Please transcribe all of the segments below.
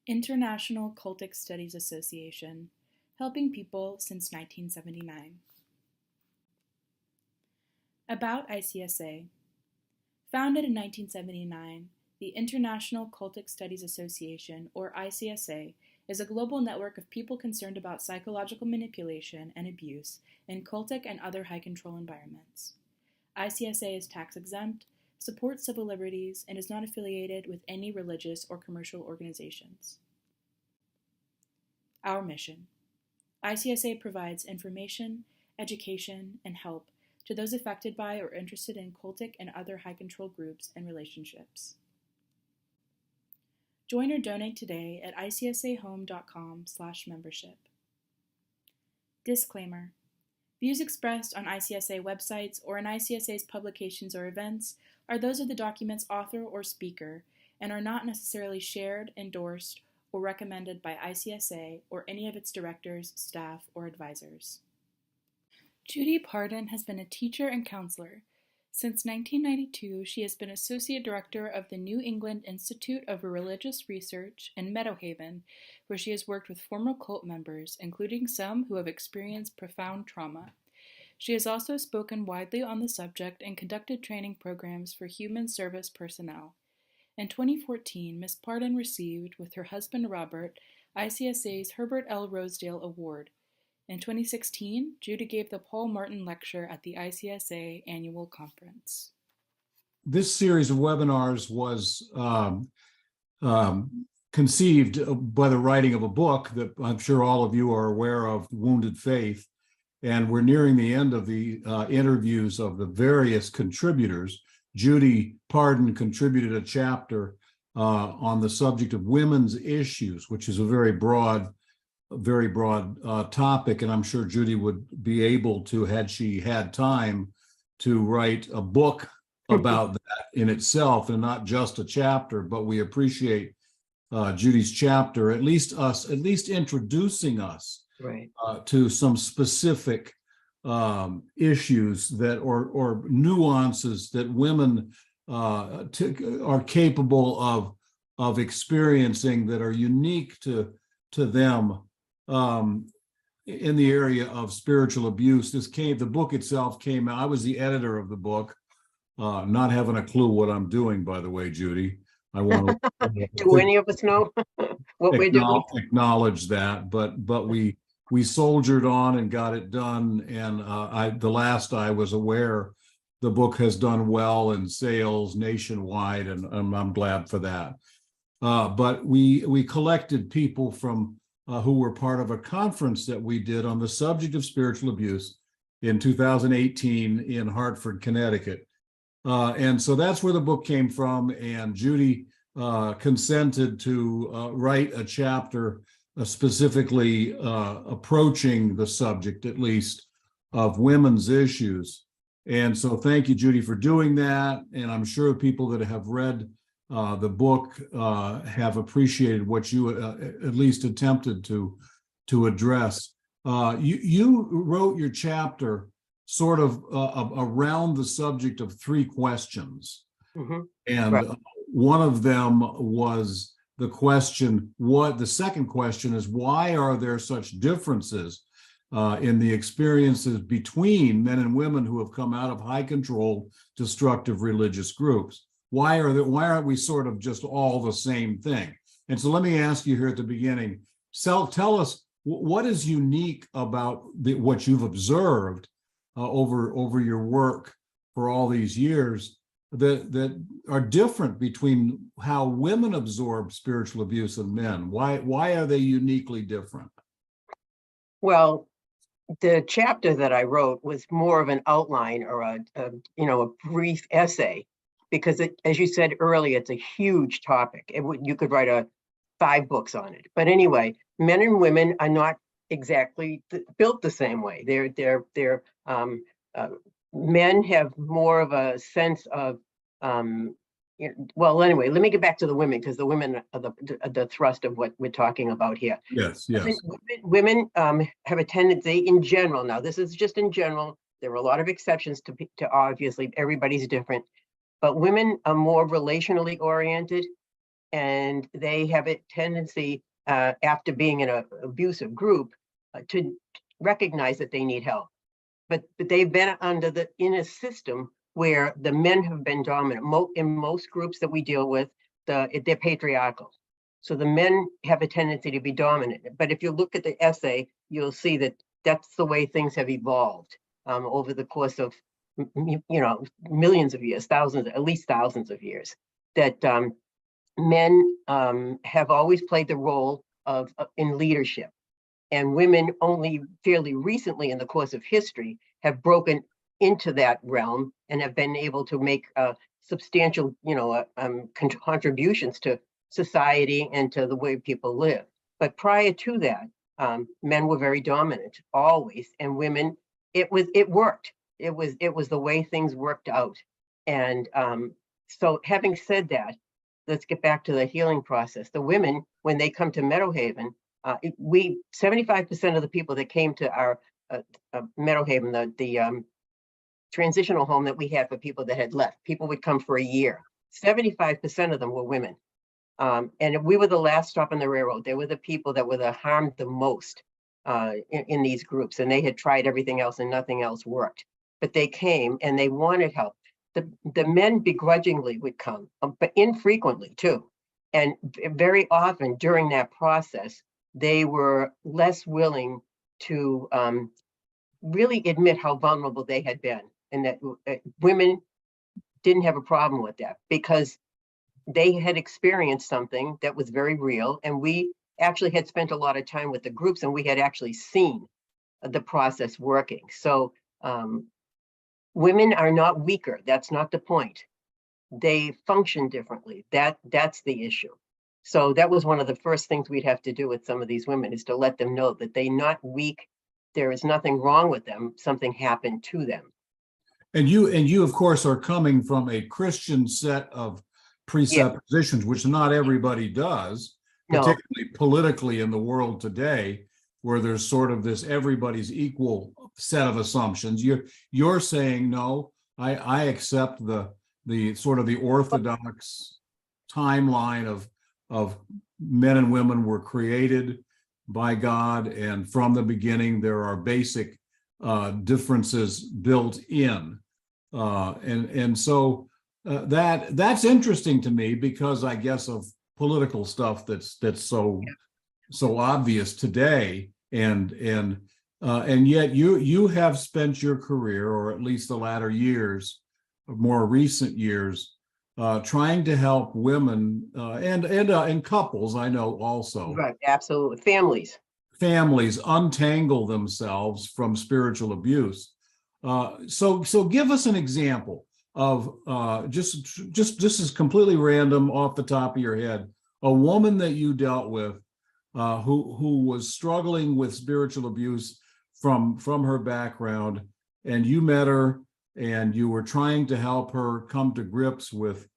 International Cultic Studies Association, helping people since 1979. About ICSA. Founded in 1979, the International Cultic Studies Association, or ICSA, is a global network of people concerned about psychological manipulation and abuse in cultic and other high-control environments. ICSA is tax-exempt, supports civil liberties, and is not affiliated with any religious or commercial organizations. Our mission. ICSA provides information, education, and help to those affected by or interested in cultic and other high-control groups and relationships. Join or donate today at icsahome.com/membership. Disclaimer. Views expressed on ICSA websites or in ICSA's publications or events are those of the document's author or speaker and are not necessarily shared, endorsed, or recommended by ICSA or any of its directors, staff, or advisors. Judy Pardon has been a teacher and counselor. Since 1992, she has been Associate Director of the New England Institute of Religious Research in MeadowHaven, where she has worked with former cult members, including some who have experienced profound trauma. She has also spoken widely on the subject and conducted training programs for human service personnel. In 2014, Ms. Pardon received, with her husband Robert, ICSA's Herbert L. Rosedale Award. In 2016, Judy gave the Paul Martin Lecture at the ICSA Annual Conference. This series of webinars was conceived by the writing of a book that I'm sure all of you are aware of, Wounded Faith, and we're nearing the end of the interviews of the various contributors. Judy Pardon contributed a chapter on the subject of women's issues, which is a very broad topic, and I'm sure Judy would be able to, had she had time, to write a book about that in itself, and not just a chapter. But we appreciate Judy's chapter, at least introducing us to some specific issues that or nuances that women are capable of experiencing that are unique to them. In the area of spiritual abuse. The book itself came out. I was the editor of the book, not having a clue what I'm doing, by the way, Judy. I want to do any of us know what we're doing? Acknowledge that, but we soldiered on and got it done. And the last I was aware, the book has done well in sales nationwide, and I'm glad for that. But we collected people from who were part of a conference that we did on the subject of spiritual abuse in 2018 in Hartford, Connecticut. And so that's where the book came from. And Judy consented to write a chapter specifically approaching the subject, at least, of women's issues. And so thank you, Judy, for doing that. And I'm sure people that have read the book have appreciated what you at least attempted to address. You wrote your chapter sort of around the subject of three questions. Mm-hmm. And right. One of them was the question, the second question is, why are there such differences in the experiences between men and women who have come out of high control, destructive religious groups? Why aren't we sort of just all the same thing? And so let me ask you here at the beginning, tell us what is unique about what you've observed over your work for all these years that are different between how women absorb spiritual abuse and men. Why are they uniquely different? Well, the chapter that I wrote was more of an outline or a brief essay, because as you said earlier, it's a huge topic. You could write 5 books on it. But anyway, men and women are not exactly built the same way. Men have more of a sense of, well, anyway, let me get back to the women, because the women are the thrust of what we're talking about here. Yes. Women have a tendency in general, now this is just in general, there are a lot of exceptions to obviously everybody's different, but women are more relationally oriented, and they have a tendency, after being in an abusive group, to recognize that they need help. But they've been in a system where the men have been dominant. In most groups that we deal with, they're patriarchal. So the men have a tendency to be dominant. But if you look at the essay, you'll see that that's the way things have evolved over the course of, millions of years, at least thousands of years, that men have always played the role of in leadership. And women only fairly recently in the course of history have broken into that realm and have been able to make substantial, contributions to society and to the way people live. But prior to that, men were very dominant always, and women, it worked. It was the way things worked out. And so having said that, let's get back to the healing process. The women, when they come to MeadowHaven, 75% of the people that came to our MeadowHaven, the transitional home that we had for people that had left, people would come for a year. 75% of them were women. And we were the last stop on the railroad. They were the people that were harmed the most in these groups. And they had tried everything else and nothing else worked. But they came and they wanted help. The men begrudgingly would come, but infrequently too. And very often during that process, they were less willing to really admit how vulnerable they had been. And that women didn't have a problem with that because they had experienced something that was very real. And we actually had spent a lot of time with the groups and we had actually seen the process working. So women are not weaker. That's not the point. They function differently. That's the issue. So that was one of the first things we'd have to do with some of these women, is to let them know that they're not weak. There is nothing wrong with them. Something happened to them. And you, of course, are coming from a Christian set of presuppositions, which not everybody does, particularly politically in the world today, where there's sort of this everybody's equal set of assumptions. You're saying, no, I accept the sort of the orthodox timeline of men and women were created by God, and from the beginning there are basic differences built in, and so that's interesting to me, because I guess of political stuff that's so obvious today, and yet you have spent your career, or at least the latter years, more recent years, trying to help women and couples, I know also. Right, absolutely. Families untangle themselves from spiritual abuse. So give us an example of just this is completely random off the top of your head, a woman that you dealt with who was struggling with spiritual abuse from her background, and you met her and you were trying to help her come to grips with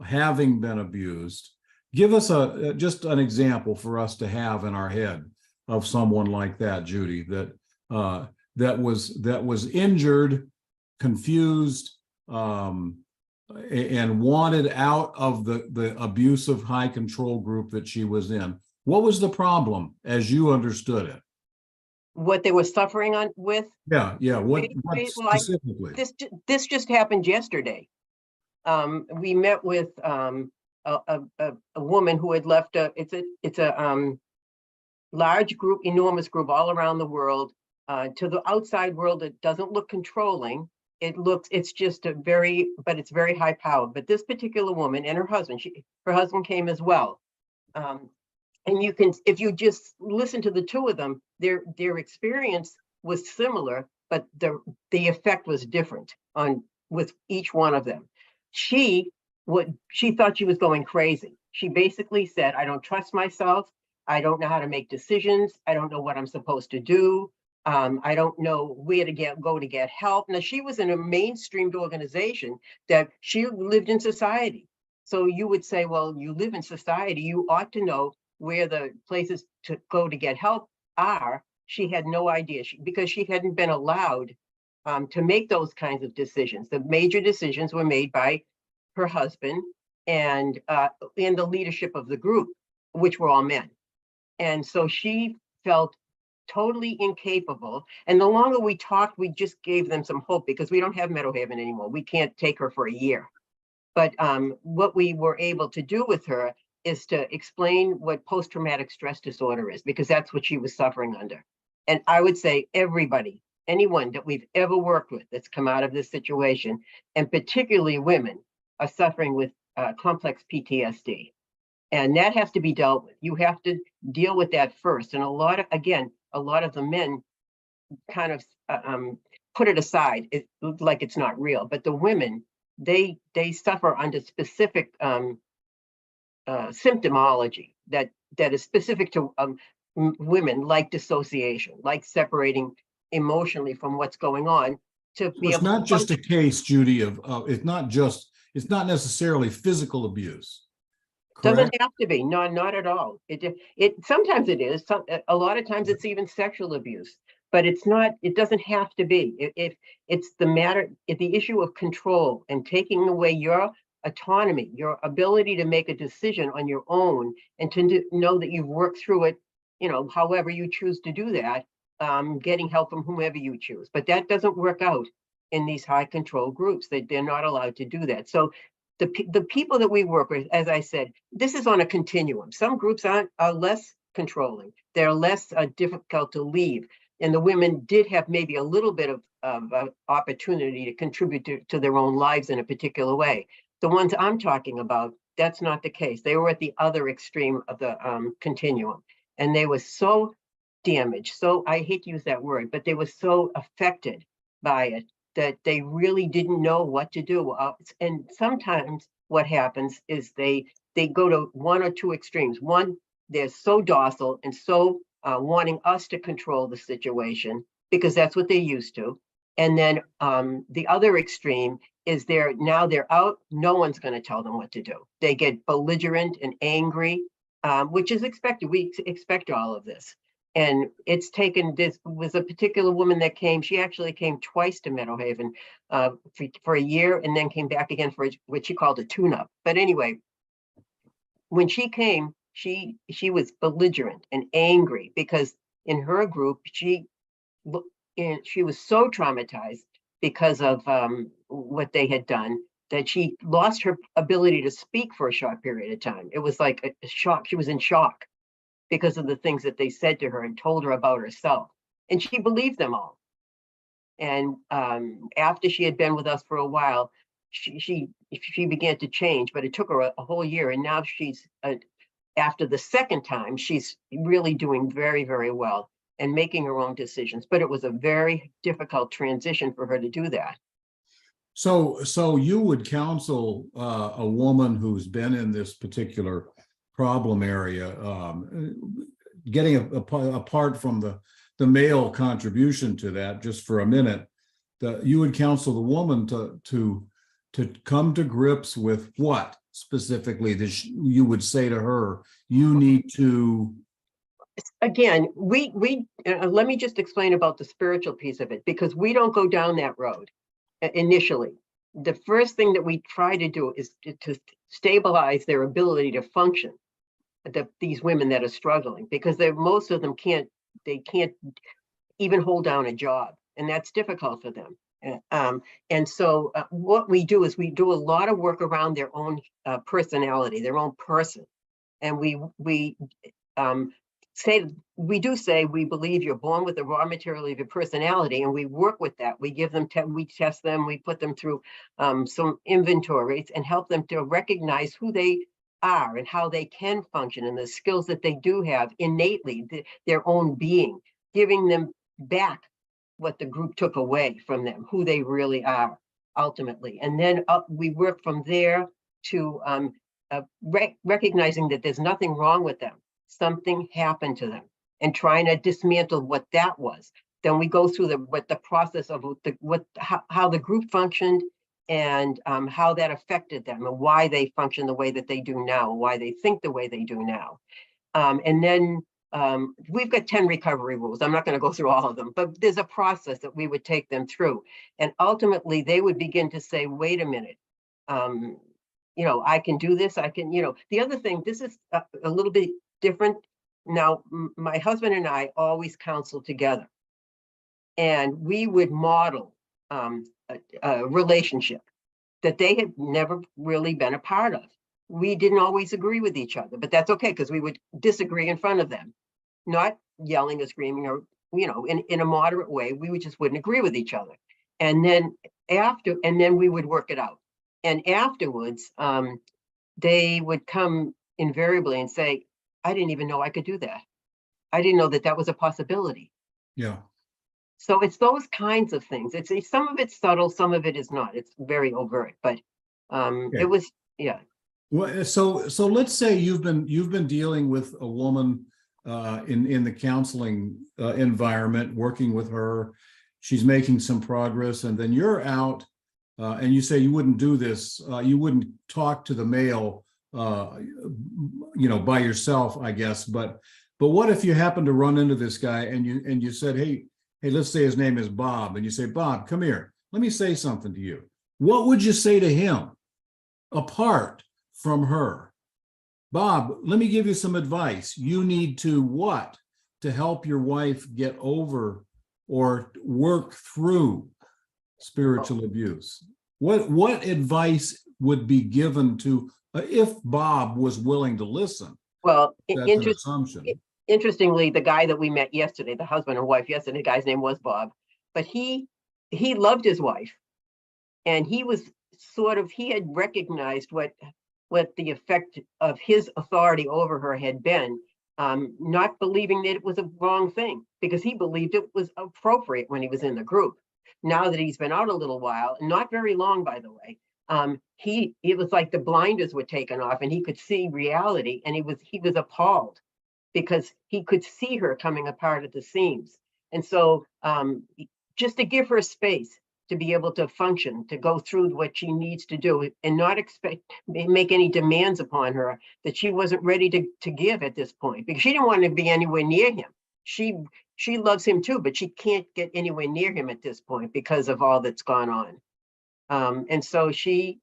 having been abused. Give us just an example for us to have in our head of someone like that, Judy, that was injured, confused, and wanted out of the abusive high control group that she was in. What was the problem as you understood it? What they were suffering with? Yeah. What specifically? This just happened yesterday. We met with a woman who had left it's a large group, enormous group all around the world. To the outside world, it doesn't look controlling. It's just but it's very high powered. But this particular woman and her husband, her husband came as well. And you can, if you just listen to the two of them, their experience was similar, but the effect was different with each one of them. She thought she was going crazy. She basically said, I don't trust myself. I don't know how to make decisions. I don't know what I'm supposed to do. I don't know where to go to get help. Now, she was in a mainstreamed organization that she lived in society. So you would say, well, you live in society, you ought to know where the places to go to get help are. She had no idea because she hadn't been allowed to make those kinds of decisions. The major decisions were made by her husband, and in the leadership of the group, which were all men. And so she felt totally incapable. And the longer we talked, we just gave them some hope, because we don't have MeadowHaven anymore. We can't take her for a year. But what we were able to do with her is to explain what post-traumatic stress disorder is, because that's what she was suffering under. And I would say everybody, anyone that we've ever worked with that's come out of this situation, and particularly women, are suffering with complex PTSD. And that has to be dealt with. You have to deal with that first. And a lot of the men kind of put it aside, like it's not real. But the women, they suffer under specific symptomology that is specific to women, like dissociation, like separating emotionally from what's going on. To be it's not just a case, Judy, of it's not necessarily physical abuse. Correct? Doesn't have to be. No, not at all. It sometimes it is. A lot of times it's even sexual abuse, but it's not. It doesn't have to be. If it's the issue of control and taking away your autonomy, your ability to make a decision on your own, and to know that you've worked through it, however you choose to do that, getting help from whomever you choose. But that doesn't work out in these high control groups. They're not allowed to do that. So the people that we work with, as I said, this is on a continuum. Some groups are less controlling. They're less difficult to leave. And the women did have maybe a little bit of opportunity to contribute to their own lives in a particular way. The ones I'm talking about, that's not the case. They were at the other extreme of the continuum. And they were so damaged, so I hate to use that word, but they were so affected by it that they really didn't know what to do. And sometimes what happens is they go to one or two extremes. One, they're so docile and so wanting us to control the situation, because that's what they're used to. And then the other extreme is they're out, no one's going to tell them what to do. They get belligerent and angry, which is expected. We expect all of this. And it's taken, this was a particular woman that came, she actually came twice to MeadowHaven for a year, and then came back again for what she called a tune-up. But anyway, when she came, she was belligerent and angry, because in her group, she was so traumatized because of what they had done, that she lost her ability to speak for a short period of time. It was like a shock. She was in shock because of the things that they said to her and told her about herself. And she believed them all. And after she had been with us for a while, she began to change, but it took her a whole year. And now she's, after the second time, she's really doing very, very well and making her own decisions. But it was a very difficult transition for her to do that. So you would counsel a woman who's been in this particular problem area, getting apart from the male contribution to that, just for a minute, that you would counsel the woman to come to grips with what specifically that you would say to her, you need to. Again, we let me just explain about the spiritual piece of it, because we don't go down that road initially. The first thing that we try to do is to stabilize their ability to function. These women that are struggling, because most of them can't even hold down a job, and that's difficult for them. And so what we do is we do a lot of work around their own personality, their own person, and we say we believe you're born with the raw material of your personality, and we work with that. We give them, we test them, we put them through some inventories and help them to recognize who they are and how they can function, and the skills that they do have innately, their own being, giving them back what the group took away from them, who they really are ultimately. And then we work from there to recognizing that there's nothing wrong with them. Something happened to them, and trying to dismantle what that was. Then we go through the process of how the group functioned, and how that affected them, and why they function the way that they do now, why they think the way they do now. And then we've got 10 recovery rules. I'm not going to go through all of them, but there's a process that we would take them through. And ultimately, they would begin to say, wait a minute, I can do this. I can, the other thing, this is a little bit different. Now, my husband and I always counsel together, and we would model a relationship that they had never really been a part of. We didn't always agree with each other, but that's okay, because we would disagree in front of them, not yelling or screaming, or, in a moderate way. We just wouldn't agree with each other. And then we would work it out. And afterwards, they would come invariably and say, I didn't even know I could do that. I didn't know that that was a possibility. Yeah. So it's those kinds of things. It's some of it's subtle, some of it is not. It's very overt, but it was, yeah. Well, so let's say you've been dealing with a woman in the counseling environment, working with her. She's making some progress, and then you're out and you say you wouldn't do this. You wouldn't talk to the male, by yourself, I guess. But what if you happen to run into this guy and you said, hey, let's say his name is Bob, and you say, Bob, come here. Let me say something to you. What would you say to him apart from her? Bob, let me give you some advice. You need to what? To help your wife get over or work through spiritual abuse. What advice would be given to if Bob was willing to listen? Well, that's an assumption. Interestingly, the guy that we met yesterday, the husband and wife yesterday, the guy's name was Bob, but he loved his wife, and he was he had recognized what the effect of his authority over her had been, not believing that it was a wrong thing, because he believed it was appropriate when he was in the group. Now that he's been out a little while, not very long, by the way, it was like the blinders were taken off, and he could see reality, and he was appalled, because he could see her coming apart at the seams. And so just to give her space to be able to function, to go through what she needs to do, and not make any demands upon her that she wasn't ready to give at this point, because she didn't want to be anywhere near him. She loves him too, but she can't get anywhere near him at this point because of all that's gone on. And so she,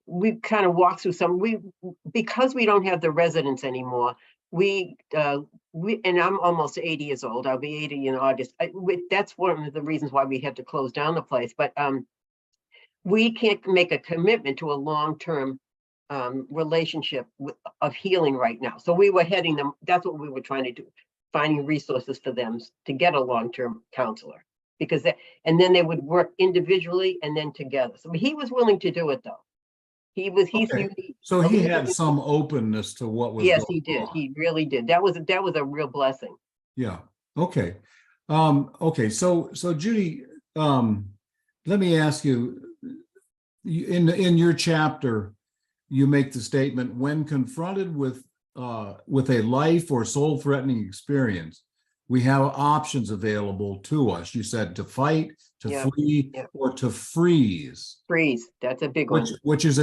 we kind of walked through because we don't have the residents anymore. And I'm almost 80 years old. I'll be 80 in August. That's one of the reasons why we had to close down the place. But we can't make a commitment to a long-term relationship of healing right now. So we were heading them. That's what we were trying to do, finding resources for them to get a long-term counselor, and then they would work individually and then together. So he was willing to do it, though. So he had some openness to what was yes, going he did. on. He really did. That was a real blessing. Yeah. Okay. Okay. So Judy, let me ask you, in your chapter, you make the statement, when confronted with a life or soul-threatening experience, we have options available to us. You said to fight, to flee, or to freeze. Freeze. That's a big one. Which is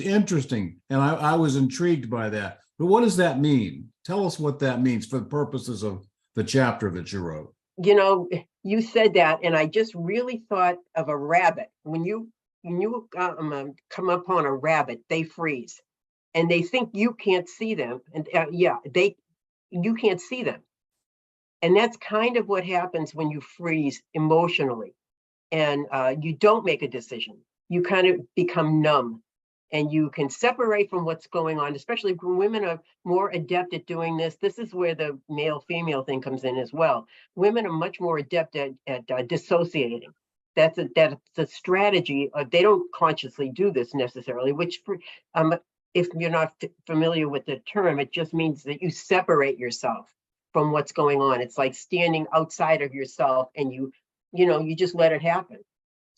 interesting, and I was intrigued by that. But what does that mean? Tell us what that means for the purposes of the chapter that you wrote. You said that, and I just really thought of a rabbit. When you come upon a rabbit, they freeze, and they think you can't see them, and you can't see them. And that's kind of what happens when you freeze emotionally, and you don't make a decision. You kind of become numb, and you can separate from what's going on, especially when women are more adept at doing this. This is where the male-female thing comes in as well. Women are much more adept at dissociating. That's a strategy. They don't consciously do this necessarily, which if you're not familiar with the term, it just means that you separate yourself from what's going on. It's like standing outside of yourself, and you just let it happen.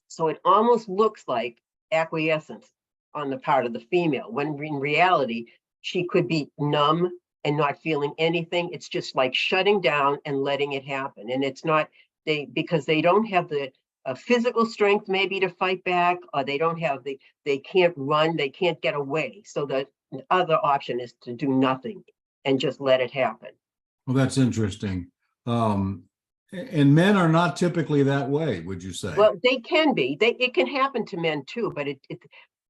So it almost looks like acquiescence on the part of the female, when in reality, she could be numb and not feeling anything. It's just like shutting down and letting it happen. And it's not, because they don't have the physical strength maybe to fight back, or they can't run, they can't get away. So the other option is to do nothing and just let it happen. Well, that's interesting. And men are not typically that way, would you say? Well, they can be. It can happen to men too, but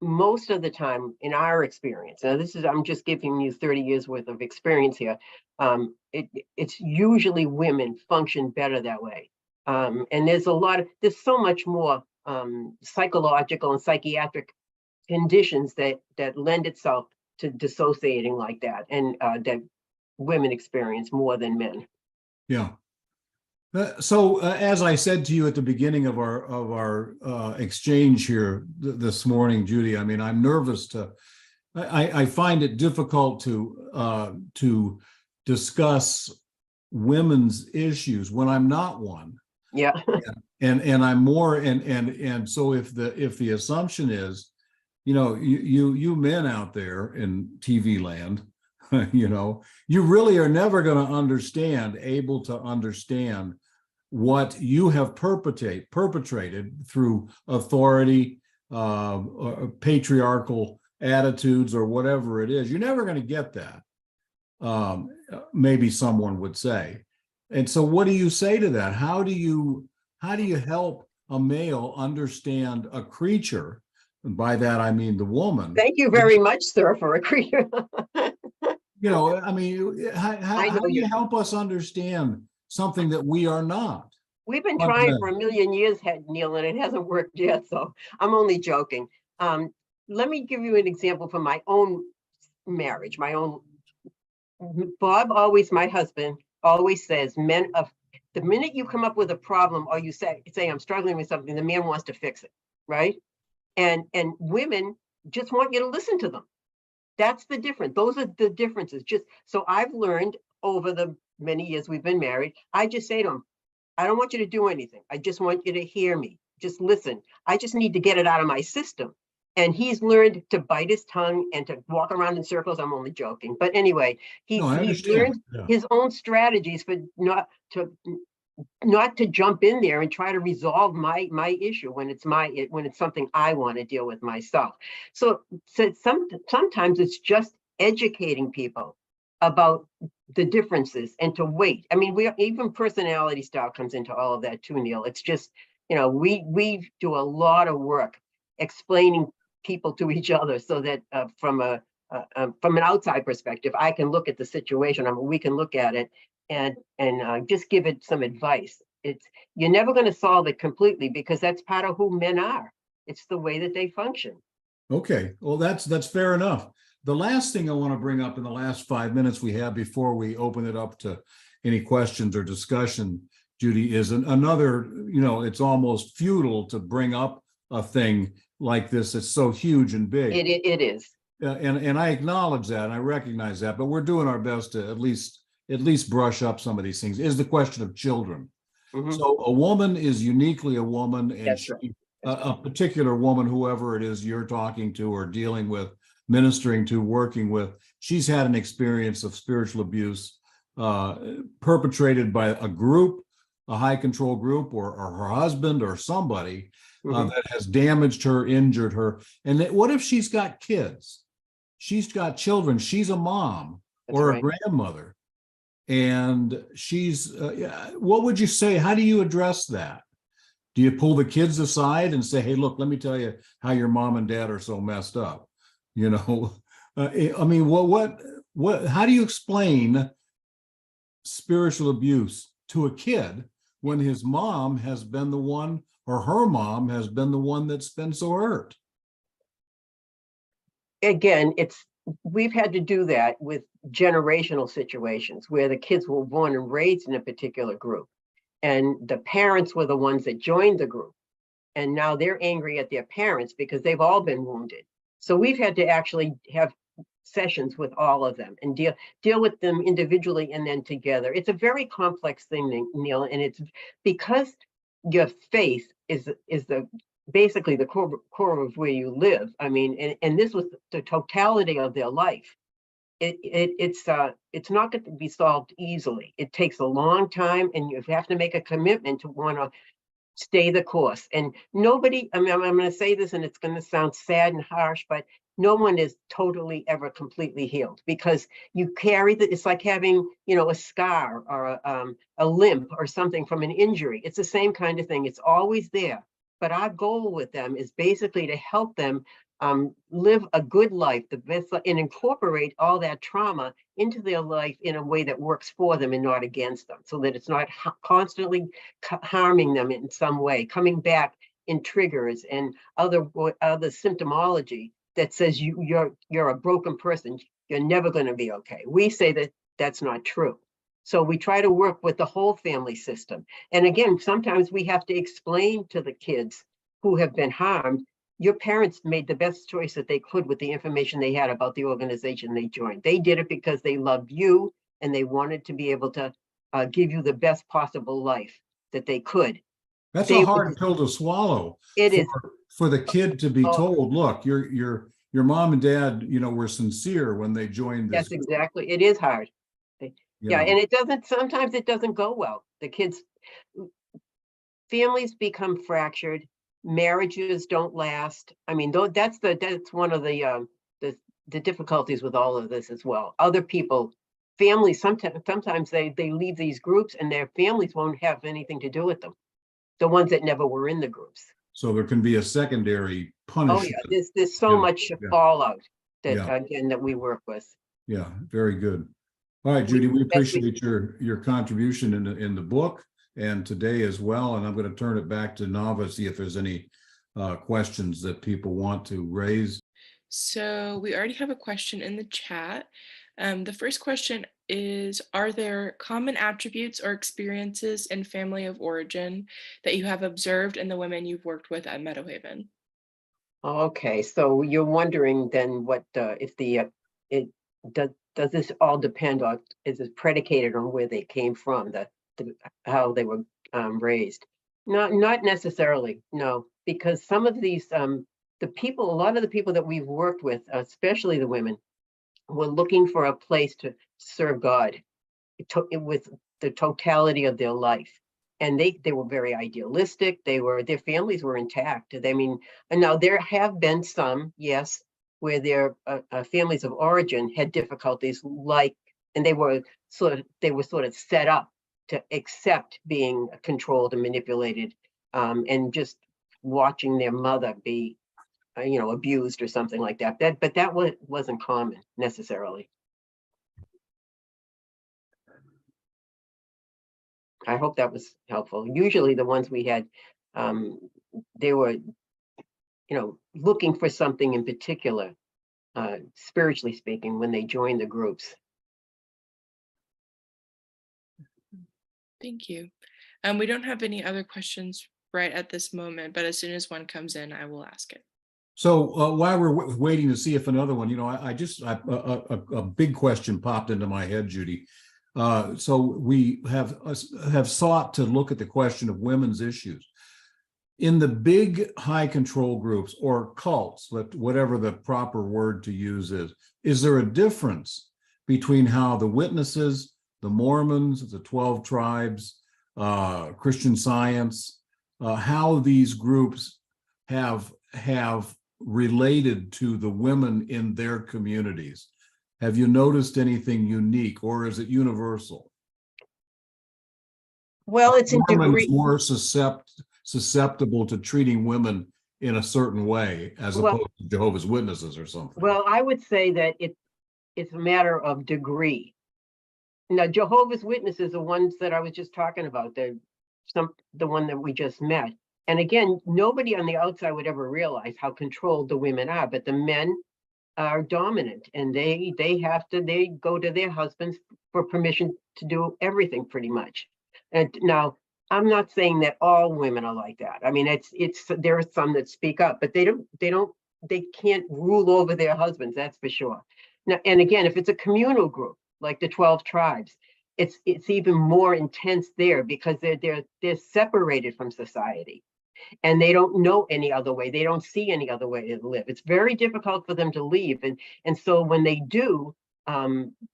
most of the time in our experience, now I'm just giving you 30 years worth of experience here. It's usually women function better that way. And there's so much more psychological and psychiatric conditions that lend itself to dissociating like that, and that women experience more than men. Yeah. So as I said to you at the beginning of our exchange here this morning, Judy, I mean, I'm nervous I find it difficult to discuss women's issues when I'm not one. Yeah. And I'm more, and so if the assumption is, you men out there in TV land, you really are never going to able to understand what you have perpetrated through authority, patriarchal attitudes, or whatever it is. You're never going to get that. Maybe someone would say. And so what do you say to that? How do you help a male understand a creature? And by that, I mean the woman. Thank you very much, sir, for a creature. I mean, how do you help us understand something that we are not? We've been trying for a million years, Neil, and it hasn't worked yet, so I'm only joking. Let me give you an example from my own marriage, Bob always, my husband, always says, the minute you come up with a problem or you say I'm struggling with something, the man wants to fix it, right? And women just want you to listen to them. That's the difference. Those are the differences. So I've learned over the many years we've been married, I just say to him, I don't want you to do anything. I just want you to hear me. Just listen. I just need to get it out of my system. And he's learned to bite his tongue and to walk around in circles. I'm only joking. But anyway, he's learned his own strategies for not to jump in there and try to resolve my issue when it's something I want to deal with myself. So sometimes it's just educating people about the differences and to wait. I mean, even personality style comes into all of that too, Neil. It's just, we do a lot of work explaining people to each other so that from an outside perspective, I can look at the situation. We can look at it and just give it some advice. You're never going to solve it completely because that's part of who men are. It's the way that they function. Okay, well, that's fair enough. The last thing I want to bring up in the last 5 minutes we have before we open it up to any questions or discussion, Judy, is another, it's almost futile to bring up a thing like this. It's so huge and big. It is. And I acknowledge that and I recognize that, but we're doing our best to at least brush up some of these things, is the question of children. Mm-hmm. So a woman is uniquely a woman, and a particular woman, whoever it is you're talking to or dealing with, ministering to, working with, she's had an experience of spiritual abuse perpetrated by a group, a high control group, or her husband or somebody that has damaged her, injured her. And what if she's got kids? She's got children. She's a mom or a grandmother. And she's, what would you say? How do you address that? Do you pull the kids aside and say, hey, look, let me tell you how your mom and dad are so messed up? I mean, what, how do you explain spiritual abuse to a kid when his mom has been the one, or her mom has been the one that's been so hurt? Again, we've had to do that with generational situations where the kids were born and raised in a particular group, and the parents were the ones that joined the group. And now they're angry at their parents because they've all been wounded. So we've had to actually have sessions with all of them and deal with them individually and then together. It's a very complex thing, Neil, and it's because your faith is basically the core of where you live. I mean, and this was the totality of their life. It's not going to be solved easily. It takes a long time, and you have to make a commitment to want to stay the course. And nobody, I mean, I'm going to say this and it's going to sound sad and harsh, but no one is totally ever completely healed, because you carry it's like having, a scar or a limp or something from an injury. It's the same kind of thing. It's always there. But our goal with them is basically to help them live a good life, the best, and incorporate all that trauma into their life in a way that works for them and not against them, so that it's not constantly harming them in some way, coming back in triggers and other symptomology that says you're a broken person, you're never going to be okay. We say that that's not true. So we try to work with the whole family system. And again, sometimes we have to explain to the kids who have been harmed, your parents made the best choice that they could with the information they had about the organization they joined. They did it because they loved you and they wanted to be able to give you the best possible life that they could. That's a hard pill to swallow. It is for the kid to be told, look, your mom and dad, were sincere when they joined this. That's exactly. It is hard. Yeah, and it doesn't. Sometimes it doesn't go well. The kids, families become fractured. Marriages don't last. I mean, that's one of the difficulties with all of this as well. Other people, families, sometimes they leave these groups and their families won't have anything to do with them. The ones that never were in the groups. So there can be a secondary punishment. Oh yeah, there's so much fallout that again that we work with. Yeah, very good. All right, Judy, we appreciate your contribution in the book and today as well. And I'm going to turn it back to Nava, see if there's any questions that people want to raise. So we already have a question in the chat. The first question is, are there common attributes or experiences in family of origin that you have observed in the women you've worked with at MeadowHaven? Okay, so you're wondering then what if does this all depend on, is it predicated on where they came from, how they were raised? Not necessarily, no, because some of these a lot of the people that we've worked with, especially the women, were looking for a place to serve God with the totality of their life. And they were very idealistic. Their families were intact. I mean, and now there have been some, yes, where their families of origin had difficulties, and they were sort of set up to accept being controlled and manipulated, and just watching their mother be abused or something like that. But that wasn't common necessarily. I hope that was helpful. Usually the ones we had, they were, looking for something in particular, spiritually speaking, when they joined the groups. Thank you. We don't have any other questions right at this moment, but as soon as one comes in, I will ask it. So while we're waiting to see if another one, a big question popped into my head, Judy. So we have sought to look at the question of women's issues. In the big high control groups or cults, whatever the proper word to use is there a difference between how the witnesses, the Mormons, the 12 tribes, Christian Science, how these groups have related to the women in their communities? Have you noticed anything unique, or is it universal? Well, it's in degree more susceptible to treating women in a certain way as opposed to Jehovah's Witnesses or something. Well, I would say that it's a matter of degree. Now, Jehovah's Witnesses, the ones that I was just talking about, the one that we just met. And again, nobody on the outside would ever realize how controlled the women are, but the men are dominant, and they go to their husbands for permission to do everything pretty much. And now, I'm not saying that all women are like that. I mean, there are some that speak up, but they can't rule over their husbands, that's for sure. Now, and again, if it's a communal group like the 12 tribes, it's even more intense there because they're separated from society. And they don't know any other way. They don't see any other way to live. It's very difficult for them to leave. And so when they do,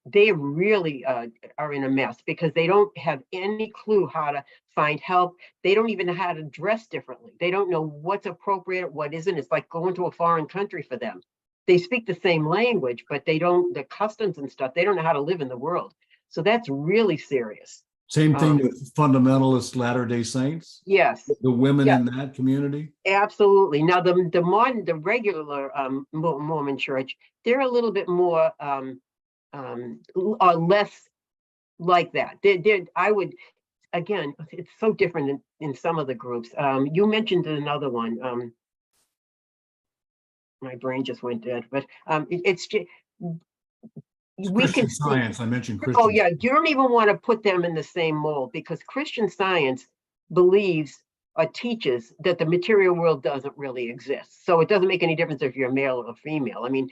they really are in a mess because they don't have any clue how to find help. They don't even know how to dress differently. They don't know what's appropriate, what isn't. It's like going to a foreign country for them. They speak the same language, but the customs and stuff, they don't know how to live in the world. So that's really serious. Same thing Um, with fundamentalist Latter-day Saints, yes, the women yeah, in that community. absolutely. Now, the regular Mormon church, they're a little bit more or less like that. I would, again, it's so different in some of the groups. You mentioned another one. My brain just went dead, but it's just, It's we can Christian see. Science. I mentioned Oh, Christian. yeah, you don't even want to put them in the same mold because Christian Science believes or teaches that the material world doesn't really exist. So it doesn't make any difference if you're male or female. I mean,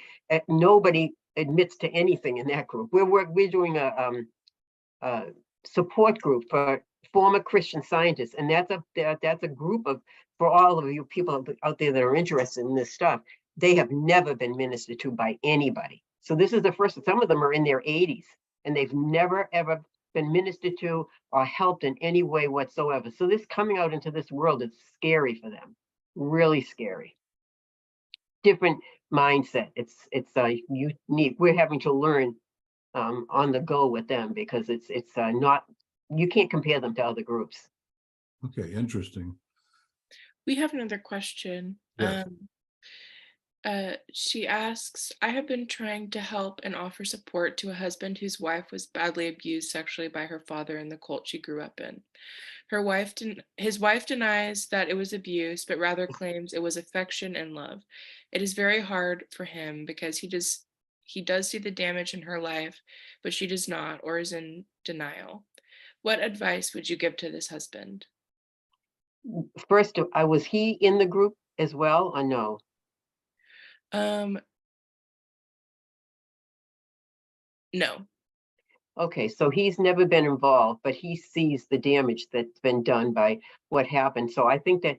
nobody admits to anything in that group. We're doing a support group for former Christian scientists, and that's a group of, for all of you people out there that are interested in this stuff. They have never been ministered to by anybody. So this is the first. Some of them are in their 80s, and they've never ever been ministered to or helped in any way whatsoever. So this coming out into this world is scary for them, really scary. Different mindset. It's unique. We're having to learn on the go with them because it's not, you can't compare them to other groups. Okay, interesting. We have another question. Yes. She asks, I have been trying to help and offer support to a husband whose wife was badly abused sexually by her father in the cult she grew up in. His wife denies that it was abuse, but rather claims it was affection and love. It is very hard for him because he does see the damage in her life, but she does not or is in denial. What advice would you give to this husband? First, was he in the group as well or no? Um, no. Okay, so he's never been involved, but he sees the damage that's been done by what happened. So I think that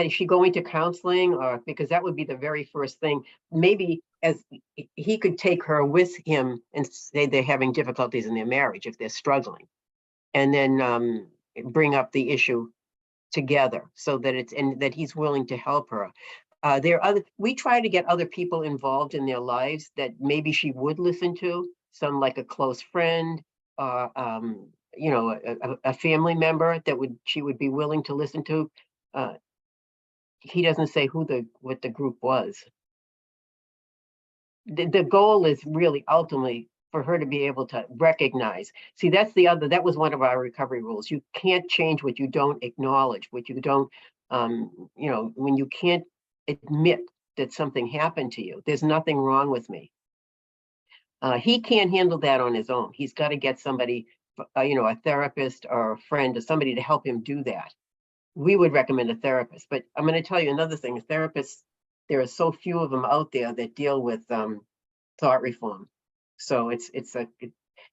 is she going to counseling, or because that would be the very first thing. Maybe as he could take her with him and say they're having difficulties in their marriage if they're struggling, and then bring up the issue together so that it's, and that he's willing to help her. We try to get other people involved in their lives that maybe she would listen to, some like a close friend, a family member that she would be willing to listen to. He doesn't say what the group was. The goal is really ultimately for her to be able to recognize. See, that was one of our recovery rules. You can't change what you don't acknowledge, what you don't, when you can't admit that something happened to you, there's nothing wrong with me. He can't handle that on his own. He's got to get somebody, a therapist or a friend or somebody to help him do that. We would recommend a therapist, but I'm going to tell you another thing. Therapists, there are so few of them out there that deal with thought reform. So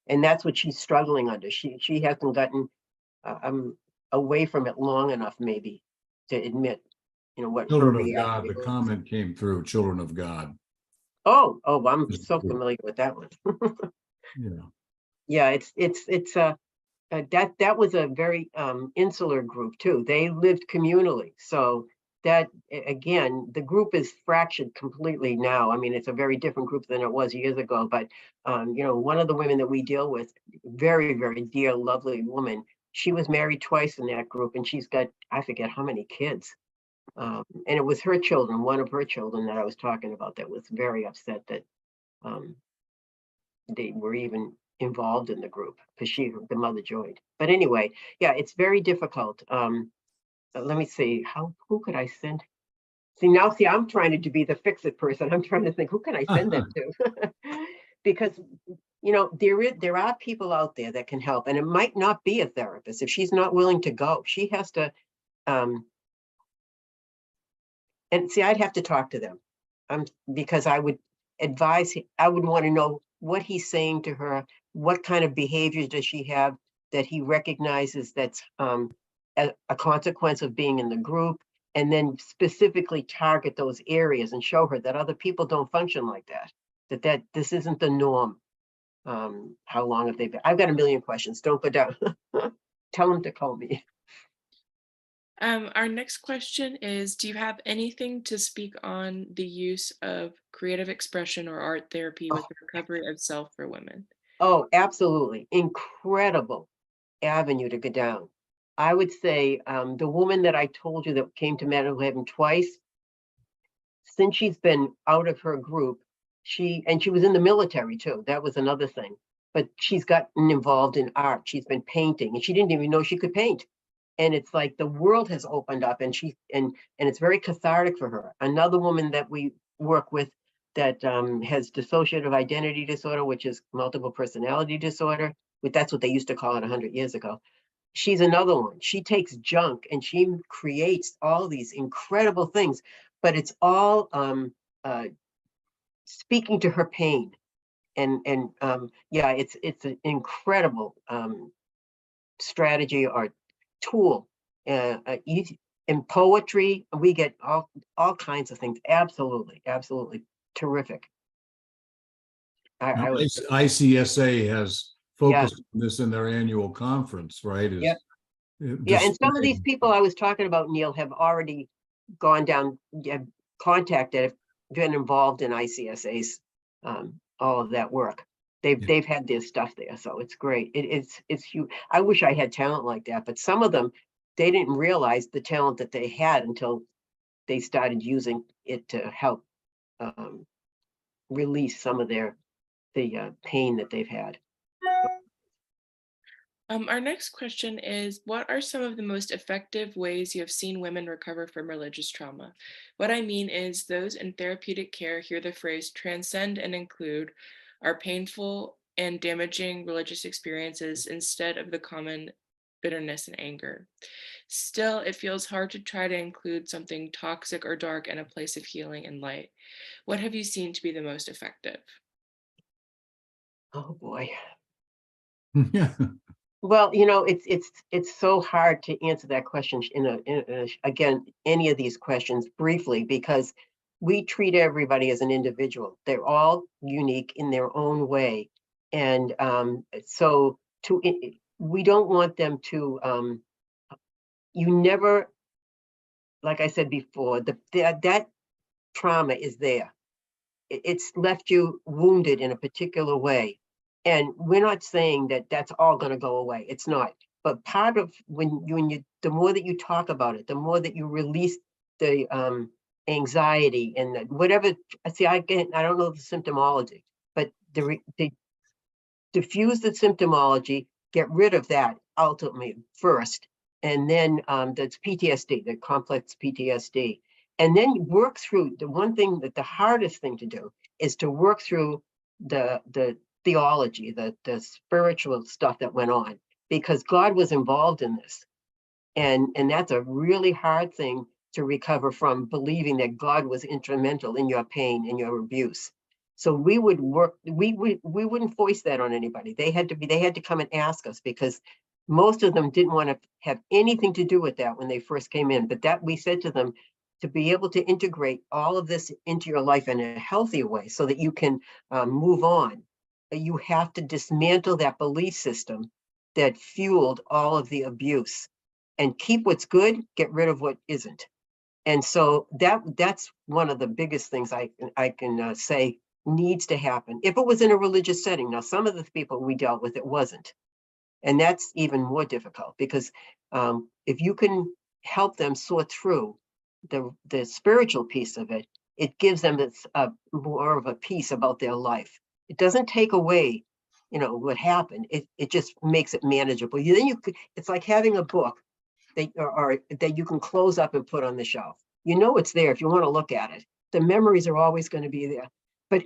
and that's what she's struggling under. She hasn't gotten away from it long enough, maybe, to admit, what her Children of God, reality the was. comment came through, Children of God. Oh, I'm so familiar with that one. Yeah. Yeah, that was a very insular group too. They lived communally, so that again, the group is fractured completely now. I mean, it's a very different group than it was years ago. But one of the women that we deal with, very, very dear, lovely woman. She was married twice in that group, and she's got, I forget how many kids. And it was her children, one of her children that I was talking about, that was very upset that they were even involved in the group because the mother joined. But anyway, yeah, it's very difficult. Let me see, who could I send? See, I'm trying to be the fix-it person. I'm trying to think, who can I send them to? Because there are people out there that can help, and it might not be a therapist if she's not willing to go. She has to, and see, I'd have to talk to them, because I would want to know what he's saying to her, what kind of behaviors does she have that he recognizes that's a consequence of being in the group, and then specifically target those areas and show her that other people don't function like that, that this isn't the norm. How long have they been? I've got a million questions. Don't go down. Tell them to call me. Our next question is, do you have anything to speak on the use of creative expression or art therapy with the recovery of self for women? Oh, absolutely. Incredible avenue to go down. I would say the woman that I told you that came to MeadowHaven twice, since she's been out of her group, she was in the military too. That was another thing. But she's gotten involved in art. She's been painting, and she didn't even know she could paint. And it's like the world has opened up, and it's very cathartic for her. Another woman that we work with that has dissociative identity disorder, which is multiple personality disorder. That's what they used to call it 100 years ago. She's another one. She takes junk and she creates all these incredible things, but it's all speaking to her pain. And yeah, it's an incredible strategy or tool. In poetry, we get all kinds of things. Absolutely, absolutely terrific. Now, I would, ICSA has yeah, focused on this in their annual conference, right? yeah, yeah. And some of these people I was talking about, Neil, have already gone down, have contacted, been involved in ICSA's all of that work. They've had their stuff there, so it's great. It's huge. I wish I had talent like that, but some of them, they didn't realize the talent that they had until they started using it to help release some of the pain that they've had. Our next question is, what are some of the most effective ways you have seen women recover from religious trauma? What I mean is those in therapeutic care hear the phrase transcend and include our painful and damaging religious experiences instead of the common bitterness and anger. Still, it feels hard to try to include something toxic or dark in a place of healing and light. What have you seen to be the most effective? Oh boy. Yeah. Well, it's so hard to answer that question again, any of these questions briefly, because we treat everybody as an individual. They're all unique in their own way. And so we don't want them to, you never, like I said before, that trauma is there. It's left you wounded in a particular way. And we're not saying that that's all going to go away. It's not. But part of the more that you talk about it, the more that you release the anxiety and whatever. See, I don't know the symptomology, but the diffuse the symptomology, get rid of that ultimately first, and then that's PTSD, the complex PTSD, and then work through the one thing that the hardest thing to do is to work through the theology, the spiritual stuff that went on, because God was involved in this, and that's a really hard thing to recover from, believing that God was instrumental in your pain and your abuse. So we would work, we wouldn't voice that on anybody. They had to come and ask us, because most of them didn't want to have anything to do with that when they first came in. But that we said to them, to be able to integrate all of this into your life in a healthy way so that you can move on, you have to dismantle that belief system that fueled all of the abuse, and keep what's good, get rid of what isn't. And so that's one of the biggest things I can say needs to happen. If it was in a religious setting, now some of the people we dealt with, it wasn't. And that's even more difficult, because if you can help them sort through the spiritual piece of it, it gives them more of a peace about their life. It doesn't take away, what happened. It just makes it manageable. Then it's like having a book that you can close up and put on the shelf. It's there if you want to look at it. The memories are always going to be there, but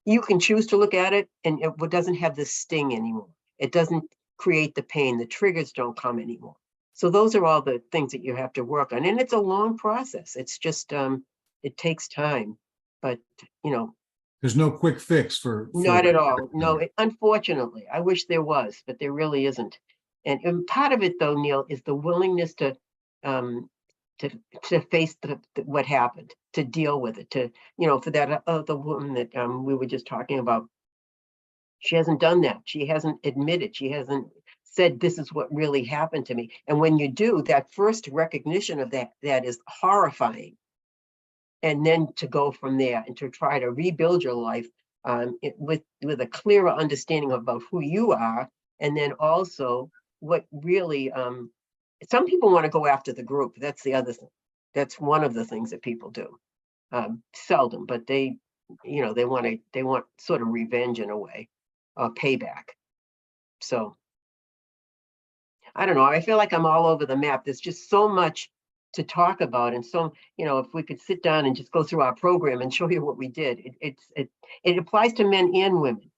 you can choose to look at it, and it doesn't have this sting anymore. It doesn't create the pain. The triggers don't come anymore. So those are all the things that you have to work on, and it's a long process. It's just it takes time, but There's no quick fix for not at all. No, unfortunately, I wish there was, but there really isn't. And part of it, though, Neil, is the willingness to face what happened, to deal with it, for that other woman that we were just talking about. She hasn't done that. She hasn't admitted. She hasn't said, this is what really happened to me. And when you do, that first recognition of that is horrifying. And then to go from there and to try to rebuild your life with a clearer understanding about who you are, and then also what really, some people want to go after the group. That's the other thing. That's one of the things that people do. Seldom, but they want sort of revenge in a way, payback. So I don't know. I feel like I'm all over the map. There's just so much to talk about, and so if we could sit down and just go through our program and show you what we did, it applies to men and women.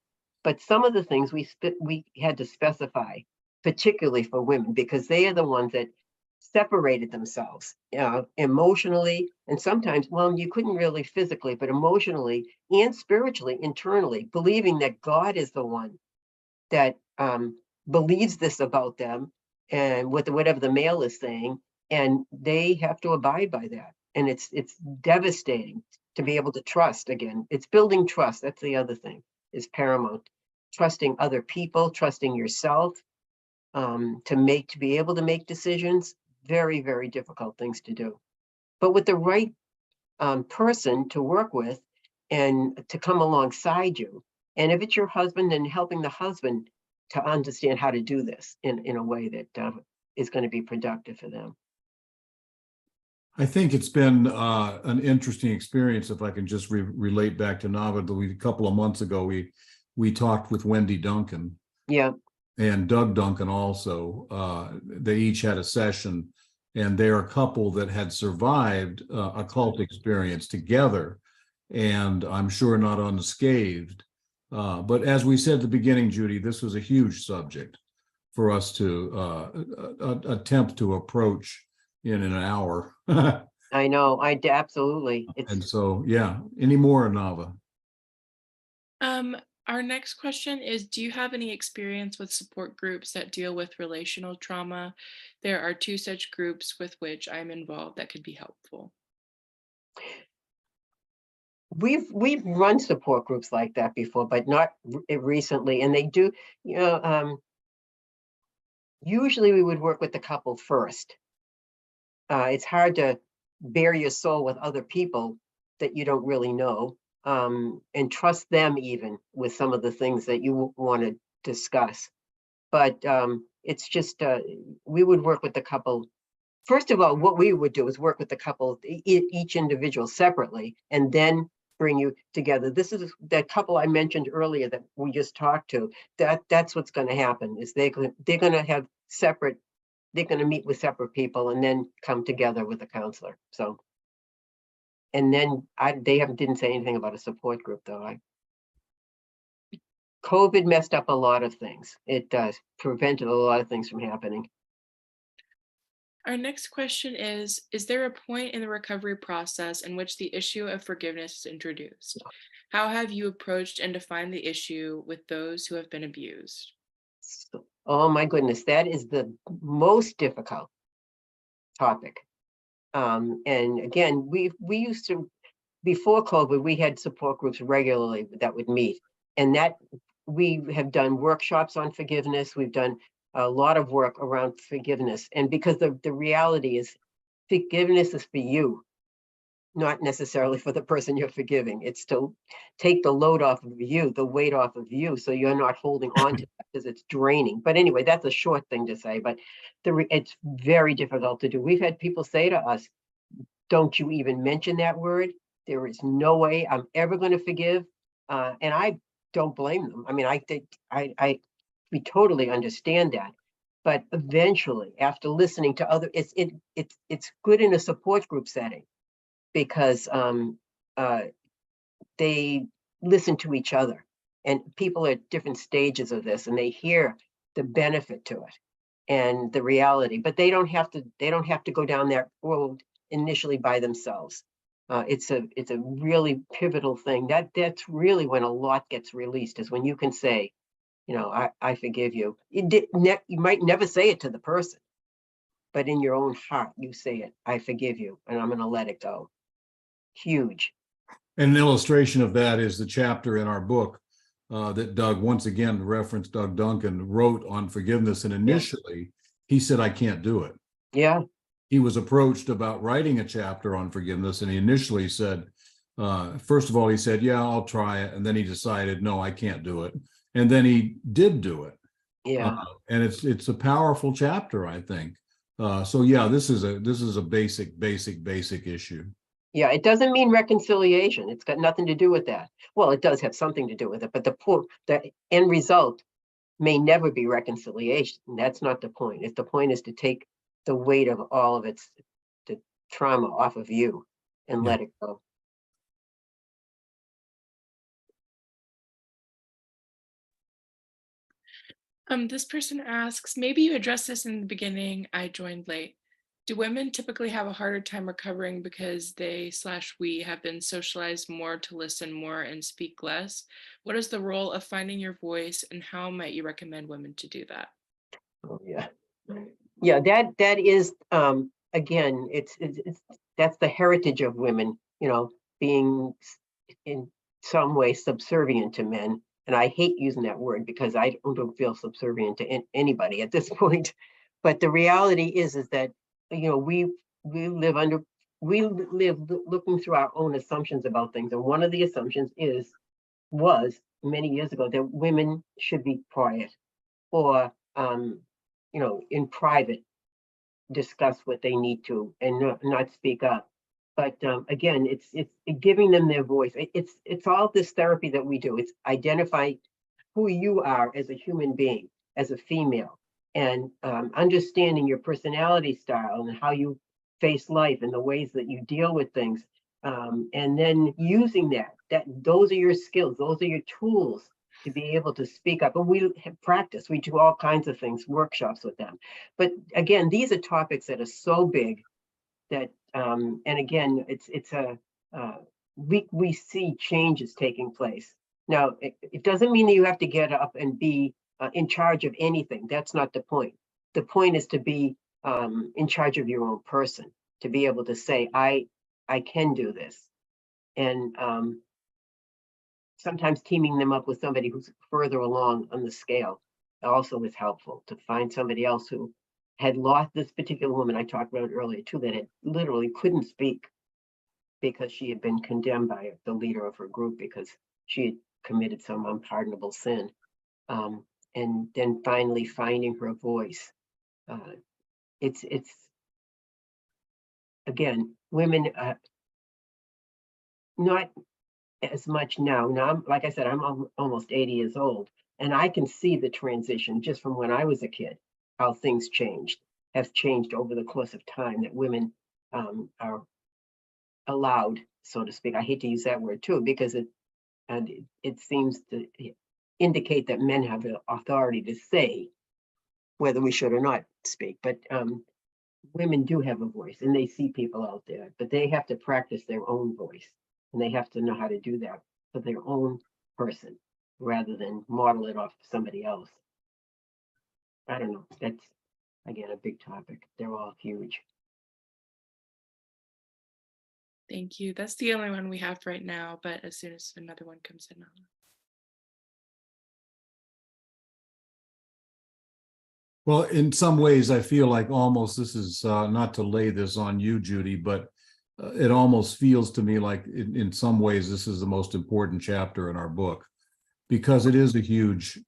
But some of the things we had to specify, particularly for women, because they are the ones that separated themselves emotionally, and sometimes, well, you couldn't really physically, but emotionally and spiritually, internally, believing that God is the one that believes this about them, and with whatever the male is saying, and they have to abide by that. And it's devastating to be able to trust again. It's building trust. That's the other thing, is paramount. Trusting other people, trusting yourself, to be able to make decisions. Very, very difficult things to do. But with the right person to work with and to come alongside you. And if it's your husband, then helping the husband to understand how to do this in a way that is going to be productive for them. I think it's been an interesting experience. If I can just relate back to Nava, a couple of months ago, we talked with Wendy Duncan. Yeah. And Doug Duncan also. They each had a session, and they're a couple that had survived a cult experience together, and I'm sure not unscathed. But as we said at the beginning, Judy, this was a huge subject for us to attempt to approach in an hour. I know, absolutely. And so, yeah, any more, Nava? Our next question is, do you have any experience with support groups that deal with relational trauma? There are 2 such groups with which I'm involved that could be helpful. We've run support groups like that before, but not recently. And they do, usually we would work with the couple first. It's hard to bare your soul with other people that you don't really know. And trust them even with some of the things that you want to discuss. But it's just, we would work with the couple. First of all, what we would do is work with the couple, each individual separately, and then bring you together. This is that couple I mentioned earlier that we just talked to. That's what's going to happen, is they're going to have separate, they're going to meet with separate people and then come together with a counselor. So. And then they didn't say anything about a support group, though. COVID messed up a lot of things. It prevented a lot of things from happening. Our next question is there a point in the recovery process in which the issue of forgiveness is introduced? How have you approached and defined the issue with those who have been abused? Oh my goodness, that is the most difficult topic. And again, we used to, before COVID, we had support groups regularly that would meet, and that we have done workshops on forgiveness. We've done a lot of work around forgiveness. And because the reality is, forgiveness is for you, not necessarily for the person you're forgiving. It's to take the load off of you, the weight off of you, so you're not holding on to that because it's draining. But anyway, that's a short thing to say, but it's very difficult to do. We've had people say to us, don't you even mention that word. There is no way I'm ever going to forgive. And I don't blame them. I mean, I think we totally understand that. But eventually, after listening to other, it's good in a support group setting, because they listen to each other, and people are at different stages of this, and they hear the benefit to it and the reality, but they don't have to go down that road initially by themselves. It's a really pivotal thing. That's really when a lot gets released, is when you can say, I forgive you. You might never say it to the person, but in your own heart, you say it, I forgive you, and I'm going to let it go. Huge. And an illustration of that is the chapter in our book that Doug, once again referenced, Doug Duncan, wrote on forgiveness. And initially, he said, I can't do it. Yeah. He was approached about writing a chapter on forgiveness, and he initially said, First of all, he said, yeah, I'll try it. And then he decided, no, I can't do it. And then he did do it. Yeah. And it's a powerful chapter, I think. So yeah, this is a basic issue. Yeah, it doesn't mean reconciliation. It's got nothing to do with that. Well, it does have something to do with it, but the end result may never be reconciliation. That's not the point. If the point is to take the weight of all of the trauma off of you and let it go. This person asks, maybe you addressed this in the beginning, I joined late. Do women typically have a harder time recovering because they/we have been socialized more to listen more and speak less? What is the role of finding your voice, and how might you recommend women to do that? Oh, yeah. Yeah, that is again, it's that's the heritage of women, being in some way subservient to men. And I hate using that word because I don't feel subservient to anybody at this point. But the reality is that we live looking through our own assumptions about things. And one of the assumptions was many years ago that women should be quiet or in private discuss what they need to and not speak up. But again, it's giving them their voice. It's all this therapy that we do. It's identify who you are as a human being, as a female, and understanding your personality style and how you face life and the ways that you deal with things, and then using those are your skills, those are your tools to be able to speak up. And we have practice. We do all kinds of things, workshops with them. But again, these are topics that are so big that, and again, we see changes taking place. Now, it doesn't mean that you have to get up and be in charge of anything. That's not the point. The point is to be in charge of your own person, to be able to say, I can do this. And sometimes teaming them up with somebody who's further along on the scale also is helpful, to find somebody else who had lost this particular woman I talked about earlier too, that had literally couldn't speak because she had been condemned by the leader of her group because she had committed some unpardonable sin. And then finally finding her voice. It's again, women, not as much now. Now, like I said, I'm almost 80 years old, and I can see the transition just from when I was a kid, how things have changed over the course of time, that women are allowed, so to speak. I hate to use that word too, because it seems to indicate that men have the authority to say whether we should or not speak. But women do have a voice, and they see people out there, but they have to practice their own voice. And they have to know how to do that for their own person rather than model it off somebody else. I don't know. That's, again, a big topic. They're all huge. Thank you. That's the only one we have right now, but as soon as another one comes in, Well, in some ways, I feel like almost this is not to lay this on you, Judy, but it almost feels to me like in some ways this is the most important chapter in our book, because it is a huge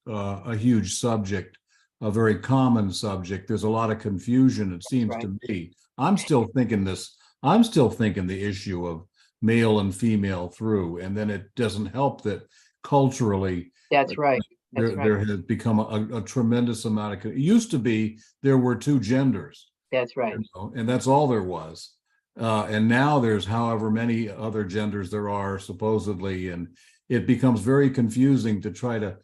subject, a very common subject. There's a lot of confusion, it seems to me. I'm still thinking the issue of male and female through, and then it doesn't help that culturally. That's right. There has become a tremendous amount of, it used to be there were two genders. That's right. And that's all there was. And now there's however many other genders there are, supposedly, and it becomes very confusing to try to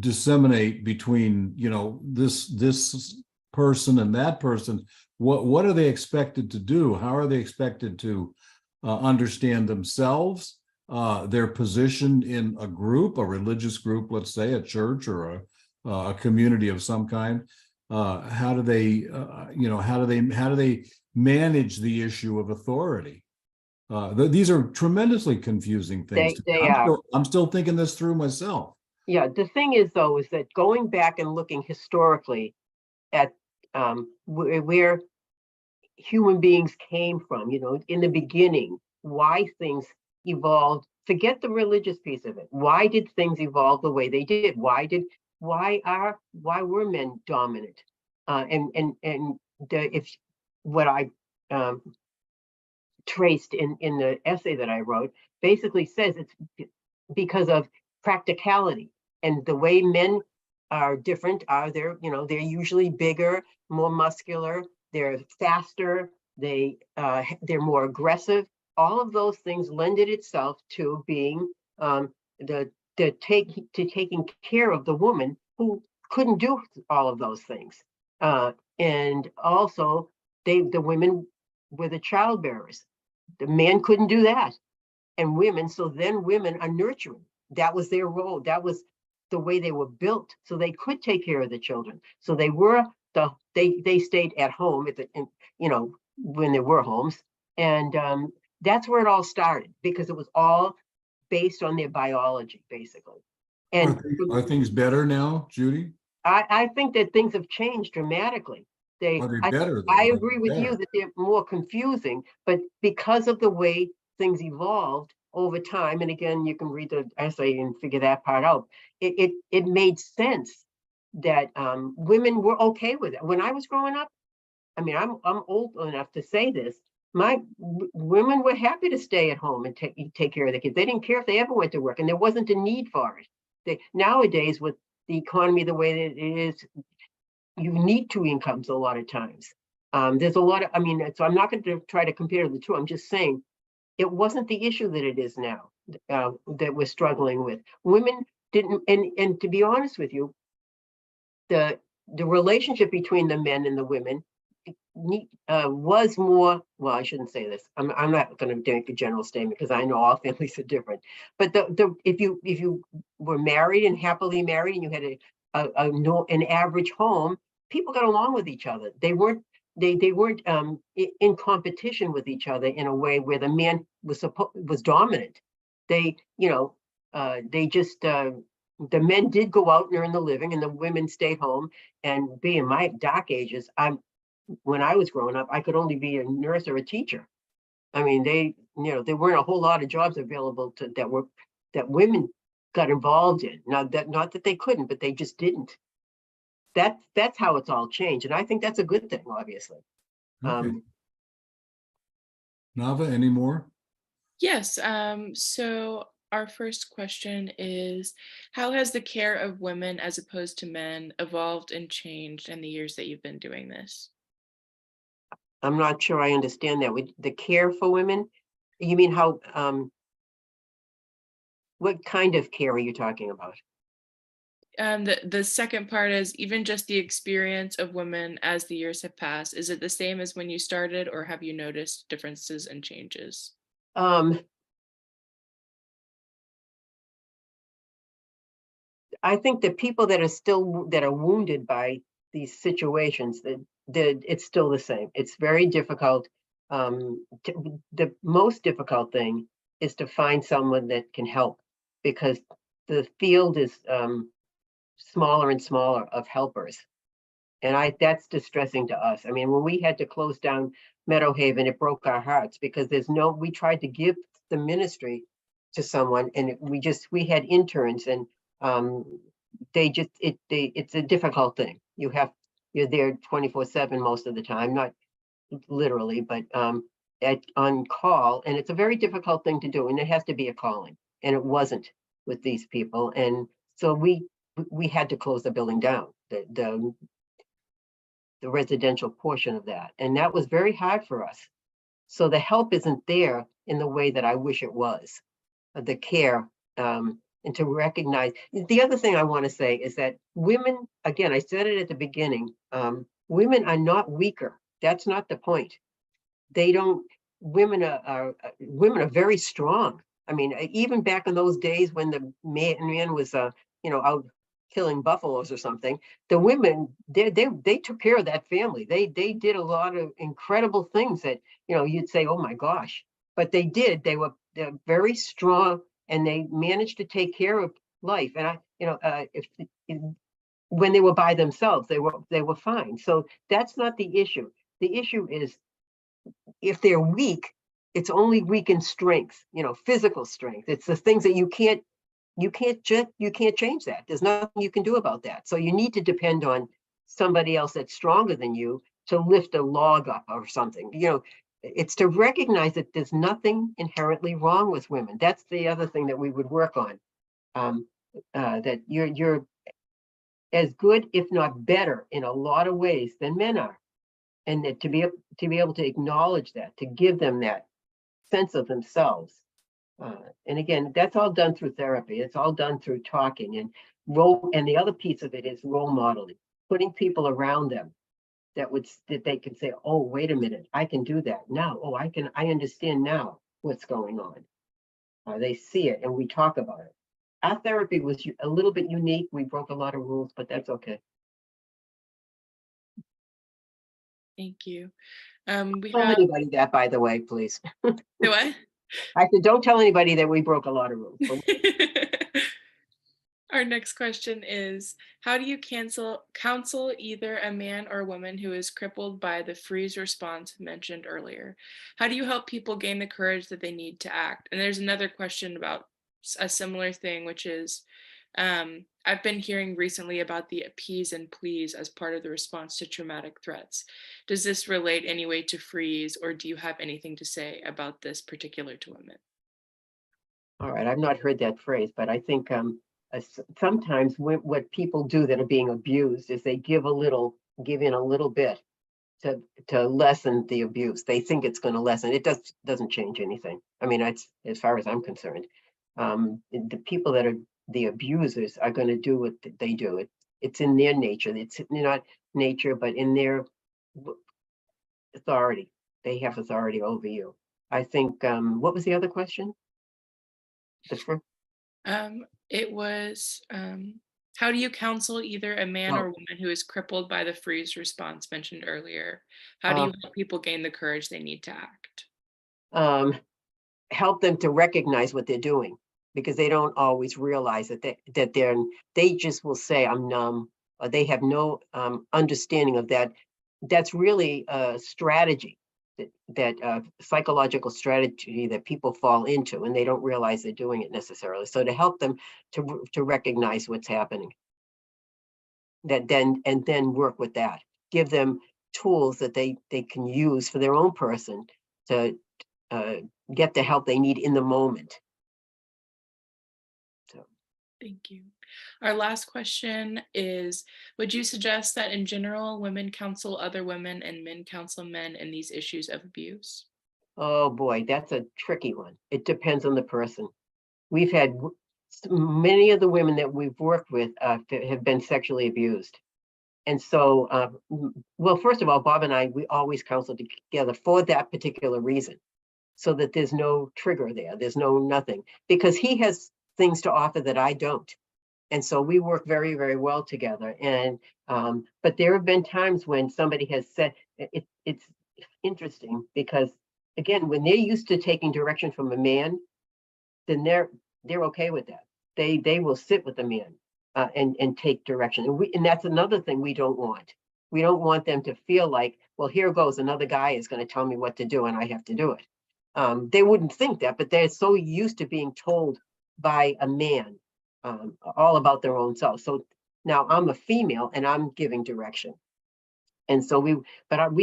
disseminate between, this person and that person. What are they expected to do? How are they expected to understand themselves, their position in a group, a religious group, let's say a church or a community of some kind? How do they manage the issue of authority? These are tremendously confusing things. I'm still thinking this through myself. Yeah, the thing is, though, is that going back and looking historically at where human beings came from, in the beginning, why things evolved. Forget the religious piece of it. Why did things evolve the way they did? Why were men dominant? If what I traced in the essay that I wrote basically says it's because of practicality and the way men are different. They're usually bigger, more muscular, they're faster, they're more aggressive. All of those things lended itself to being taking care of the woman who couldn't do all of those things. And also the women were the childbearers. The man couldn't do that. And women, so then women are nurturing. That was their role. That was the way they were built. So they could take care of the children. So they stayed at home when there were homes. And that's where it all started, because it was all based on their biology, basically. And are things better now, Judy? I think that things have changed dramatically. Are they better? I agree with you that they're more confusing, but because of the way things evolved over time, and again, you can read the essay and figure that part out, it made sense that women were okay with it. When I was growing up, I mean, I'm old enough to say this, my women were happy to stay at home and take care of the kids. They didn't care if they ever went to work, and there wasn't a need for it. Nowadays, with the economy the way that it is, you need two incomes a lot of times. There's a lot of, so I'm not going to try to compare the two. I'm just saying it wasn't the issue that it is now that we're struggling with. Women didn't, and to be honest with you, the relationship between the men and the women was more, well, I shouldn't say this. I'm not going to make a general statement because I know all families are different. But if you were married and happily married and you had an average home, people got along with each other. They weren't in competition with each other in a way where the man was dominant. The men did go out and earn the living, and the women stayed home. And being my dark ages, when I was growing up, I could only be a nurse or a teacher. I mean, there weren't a whole lot of jobs available that women got involved in. Not that they couldn't, but they just didn't. That's how it's all changed, and I think that's a good thing, obviously. Okay. Nava, any more? Yes. So our first question is, how has the care of women as opposed to men evolved and changed in the years that you've been doing this? I'm not sure I understand that. The care for women, you mean how? What kind of care are you talking about? The second part is, even just the experience of women as the years have passed, is it the same as when you started, or have you noticed differences and changes? I think that people that are wounded by these situations, that it's still the same. It's very difficult. The most difficult thing is to find someone that can help, because the field is smaller and smaller of helpers. And that's distressing to us. I mean, when we had to close down MeadowHaven, it broke our hearts, because we tried to give the ministry to someone, and we had interns, and it's a difficult thing. You're there 24/7 most of the time, not literally, but on call, and it's a very difficult thing to do, and it has to be a calling, and it wasn't with these people. And so we had to close the building down, the residential portion of that, and that was very hard for us. So the help isn't there in the way that I wish it was, the care, and to recognize. The other thing I want to say is that women, again, I said it at the beginning, women are not weaker. That's not the point. Women are very strong. I mean, even back in those days when the man was out killing buffaloes or something, the women, they took care of that family. They did a lot of incredible things that you'd say, oh my gosh, but they did. They're very strong, and they managed to take care of life. And when they were by themselves, they were fine. So that's not the issue. The issue is, if they're weak, it's only weakened strength, physical strength. It's the things that you can't change that. There's nothing you can do about that. So you need to depend on somebody else that's stronger than you to lift a log up or something. It's to recognize that there's nothing inherently wrong with women. That's the other thing that we would work on. That you're as good, if not better, in a lot of ways than men are, and that to be able to acknowledge that, to give them that sense of themselves. And again, that's all done through therapy. It's all done through talking and the other piece of it is role modeling, putting people around them that they can say, oh, wait a minute, I can do that now. Oh, I understand now what's going on. They see it and we talk about it. Our therapy was a little bit unique. We broke a lot of rules, but that's okay. Thank you. Don't tell anybody that, by the way, please. The what? I said, don't tell anybody that we broke a lot of rules. Our next question is, how do you counsel either a man or a woman who is crippled by the freeze response mentioned earlier? How do you help people gain the courage that they need to act? And there's another question about a similar thing, which is, I've been hearing recently about the appease and please as part of the response to traumatic threats. Does this relate any way to freeze, or do you have anything to say about this particular to women? All right, I've not heard that phrase, but I think sometimes what people do that are being abused is they give in a little bit to lessen the abuse. They think it's going to lessen. It doesn't change anything. I mean, that's as far as I'm concerned. The people that are the abusers are going to do what they do. It's in their nature. It's not nature, but in their authority. They have authority over you. I think, what was the other question? It was, how do you counsel either a man or woman who is crippled by the freeze response mentioned earlier? How do you help people gain the courage they need to act? Help them to recognize what they're doing, because they don't always realize that they just will say, I'm numb, or they have no understanding of that. That's really a strategy, that psychological strategy that people fall into, and they don't realize they're doing it necessarily. So to help them to recognize what's happening, and then work with that, give them tools that they can use for their own person to get the help they need in the moment. So, thank you. Our last question is, would you suggest that in general, women counsel other women and men counsel men in these issues of abuse? Oh boy, that's a tricky one. It depends on the person. We've had many of the women that we've worked with have been sexually abused. And so, well, first of all, Bob and I, we always counsel together for that particular reason, so that there's no trigger there. There's nothing, because he has things to offer that I don't. And so we work very, very well together. And but there have been times when somebody has said, it's interesting, because again, when they're used to taking direction from a man, then they're okay with that. They will sit with the man and take direction. And that's another thing we don't want. We don't want them to feel like, well, here goes another guy is going to tell me what to do and I have to do it. They wouldn't think that, but they're so used to being told by a man all about their own self. So now I'm a female and I'm giving direction. And so we've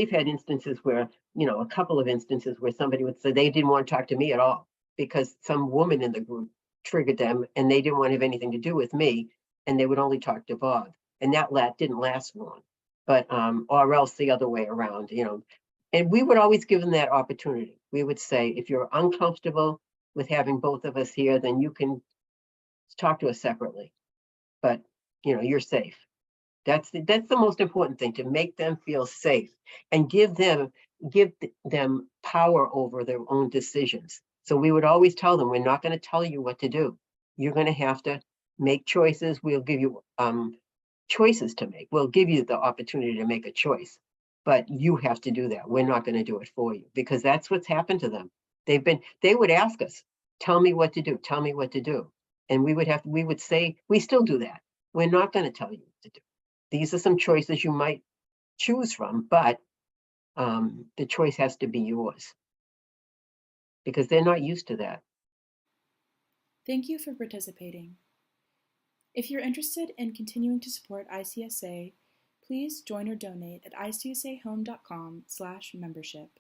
had instances where, a couple of instances where somebody would say they didn't want to talk to me at all because some woman in the group triggered them and they didn't want to have anything to do with me, and they would only talk to Bob. And that didn't last long, but or else the other way around, and we would always give them that opportunity. We would say, if you're uncomfortable with having both of us here, then you can talk to us separately, but you're safe. That's the most important thing, to make them feel safe and give them power over their own decisions. So we would always tell them, we're not going to tell you what to do. You're going to have to make choices. We'll give you choices to make. We'll give you the opportunity to make a choice, but you have to do that. We're not going to do it for you, because that's what's happened to them. They would ask us, tell me what to do, tell me what to do. And we would say, we still do that. We're not going to tell you what to do. These are some choices you might choose from, but the choice has to be yours. because they're not used to that. Thank you for participating. If you're interested in continuing to support ICSA, please join or donate at icsahome.com/membership.